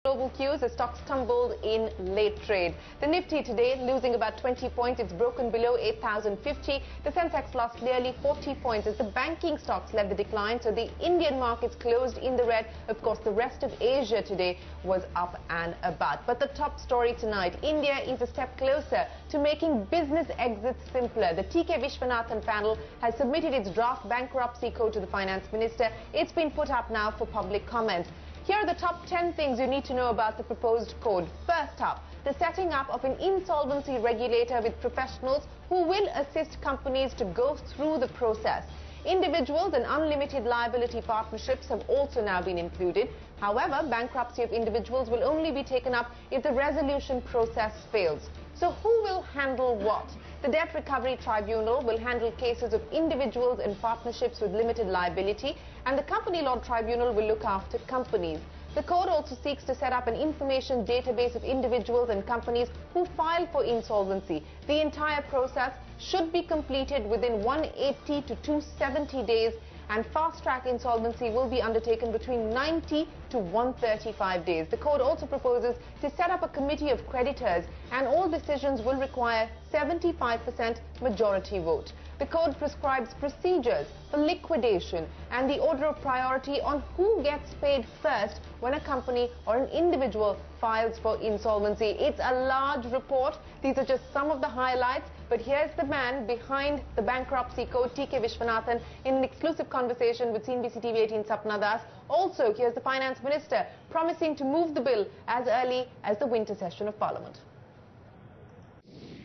Global cues, the stocks tumbled in late trade. The Nifty today losing about 20 points. It's broken below 8,050. The Sensex lost nearly 40 points as the banking stocks led the decline. So the Indian markets closed in the red. Of course, the rest of Asia today was up and about. But the top story tonight, India is a step closer to making business exits simpler. The TK Vishwanathan panel has submitted its draft bankruptcy code to the finance minister. It's been put up now for public comment. Here are the top 10 things you need to know about the proposed code. First up, the setting up of an insolvency regulator with professionals who will assist companies to go through the process. Individuals and unlimited liability partnerships have also now been included. However, bankruptcy of individuals will only be taken up if the resolution process fails. So who will handle what? The Debt Recovery Tribunal will handle cases of individuals and partnerships with limited liability, and the Company Law Tribunal will look after companies. The code also seeks to set up an information database of individuals and companies who file for insolvency. The entire process should be completed within 180 to 270 days, and fast-track insolvency will be undertaken between 90 to 135 days. The code also proposes to set up a committee of creditors, and all decisions will require 75% majority vote. The code prescribes procedures for liquidation and the order of priority on who gets paid first when a company or an individual files for insolvency. It's a large report. These are just some of the highlights. But here's the man behind the bankruptcy code, TK Vishwanathan, in an exclusive conversation with CNBC TV 18 Sapna Das. Also, here's the finance minister promising to move the bill as early as the winter session of Parliament.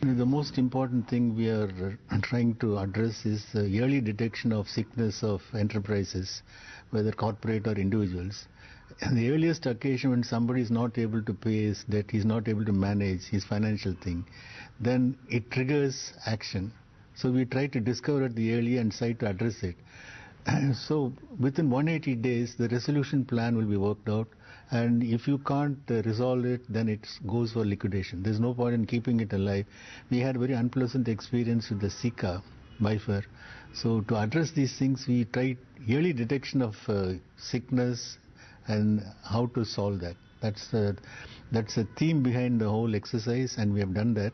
The most important thing we are trying to address is the early detection of sickness of enterprises, whether corporate or individuals. And the earliest occasion when somebody is not able to pay his debt, he is not able to manage his financial thing, then it triggers action. So we try to discover it the early and try to address it. So within 180 days, the resolution plan will be worked out. And if you can't resolve it, then it goes for liquidation. There's no point in keeping it alive. We had a very unpleasant experience with the Sika Bifer. So to address these things, we tried early detection of sickness and how to solve that. That's a theme behind the whole exercise, and we have done that.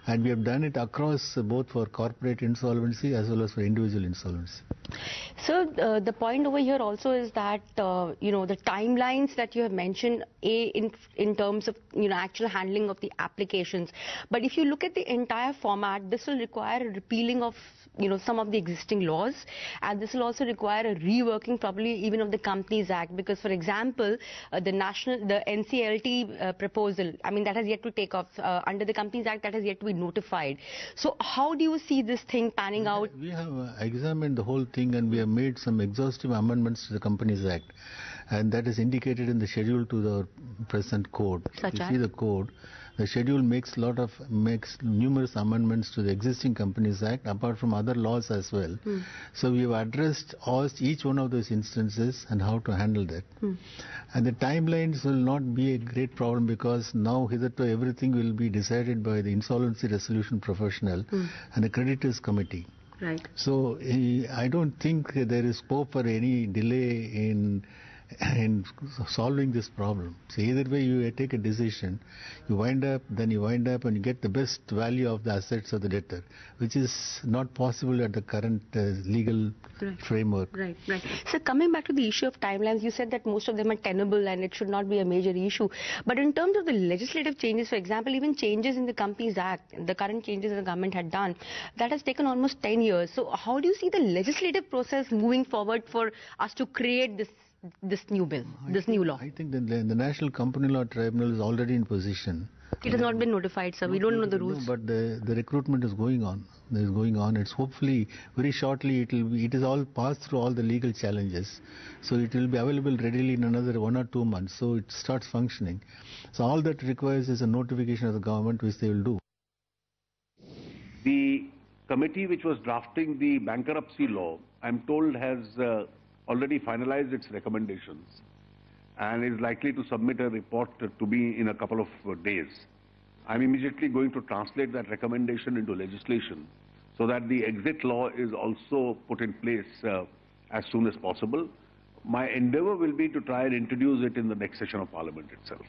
And we have done it across both for corporate insolvency as well as for individual insolvency. So the point over here also is that the timelines that you have mentioned, in terms of actual handling of the applications. But if you look at the entire format, this will require a repealing of some of the existing laws, and this will also require a reworking probably even of the Companies Act, because for example the NCLT proposal, I mean, that has yet to take off under the Companies Act, that has yet to be notified. So how do you see this thing panning out? We have examined the whole thing, and we have made some exhaustive amendments to the Companies Act, and that is indicated in the schedule to the present code. Such as? See the code. The schedule makes numerous amendments to the existing Companies Act, apart from other laws as well. So we have addressed each one of those instances and how to handle that. And the timelines will not be a great problem, because now hitherto everything will be decided by the insolvency resolution professional and the creditors committee. Right. So I don't think there is scope for any delay in solving this problem. So either way you take a decision, you wind up and you get the best value of the assets of the debtor, which is not possible at the current legal framework. Right. So coming back to the issue of timelines, you said that most of them are tenable and it should not be a major issue. But in terms of the legislative changes, for example, even changes in the Companies Act, the current changes the government had done, that has taken almost 10 years. So how do you see the legislative process moving forward for us to create this new bill, this new law? I think the National Company Law Tribunal is already in position. It has not been notified, sir. We don't know the rules. No, but the recruitment is going on. It's hopefully very shortly it is all passed through all the legal challenges. So it will be available readily in another 1 or 2 months. So it starts functioning. So all that requires is a notification of the government, which they will do. The committee which was drafting the bankruptcy law, I'm told, has already finalized its recommendations and is likely to submit a report to me in a couple of days. I'm immediately going to translate that recommendation into legislation so that the exit law is also put in place as soon as possible. My endeavor will be to try and introduce it in the next session of Parliament itself.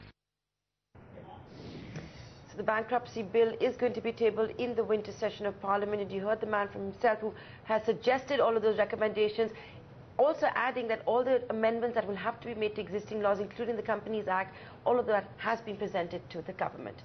So the bankruptcy bill is going to be tabled in the winter session of Parliament, and you heard the man from himself who has suggested all of those recommendations, also adding that all the amendments that will have to be made to existing laws, including the Companies Act, all of that has been presented to the government.